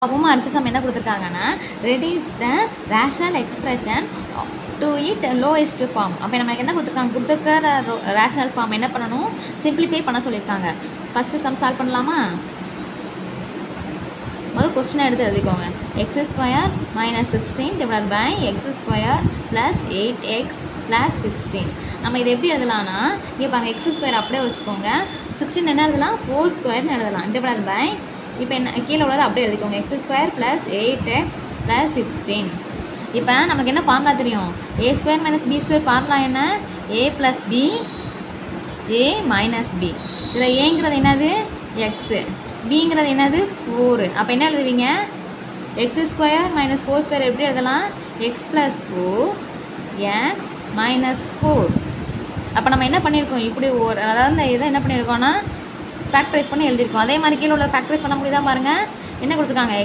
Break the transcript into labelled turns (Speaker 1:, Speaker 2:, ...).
Speaker 1: அப்பவும் அடுத்த சம் என்ன கொடுத்துருக்காங்கன்னா reduce the rational expression to it lowest form. அப்போ நமக்கு என்ன கொடுத்துருக்க ரேஷனல் ஃபார்ம் என்ன பண்ணணும், சிம்பிளிஃபை பண்ண சொல்லியிருக்காங்க. ஃபஸ்ட்டு சம் சால்வ் பண்ணலாமா? முதல் கொஸ்டினை எடுத்து எழுதிக்கோங்க. X square minus 16 divide by x square plus 8x plus 16. நம்ம இதை எப்படி எழுதலாம்னா, இங்கே பாருங்கள் எக்ஸ் ஸ்கொயர் அப்படியே வச்சுக்கோங்க, 16 என்ன எழுதலாம், 4 ஸ்கொயர்னு எழுதலாம். டிவைட் பை இப்போ என்ன கீழே உள்ளதை அப்படியே எழுதிக்கோங்க, x square plus 8x plus 16. இப்போ நமக்கு என்ன ஃபார்முலா தெரியும், A square minus B square formula என்ன, A plus B A minus B. இதில் ஏங்கிறது என்னது எக்ஸு, பிங்கிறது என்னது 4. அப்போ என்ன எழுதுவீங்க, எக்ஸ் ஸ்கொயர் மைனஸ் 4 ஸ்கொயர் எப்படி எழுதலாம், எக்ஸ் ப்ளஸ் 4 எக்ஸ் மைனஸ் 4. அப்போ நம்ம என்ன பண்ணியிருக்கோம், இப்படி அதாவது இந்த இதை என்ன பண்ணியிருக்கோன்னா ஃபேக்டரைஸ் பண்ணி எழுதியிருக்கோம். அதே மாதிரி கீழே உள்ள ஃபேக்டரைஸ் பண்ண முடியுதா பாருங்கள். என்ன கொடுத்துருக்காங்க,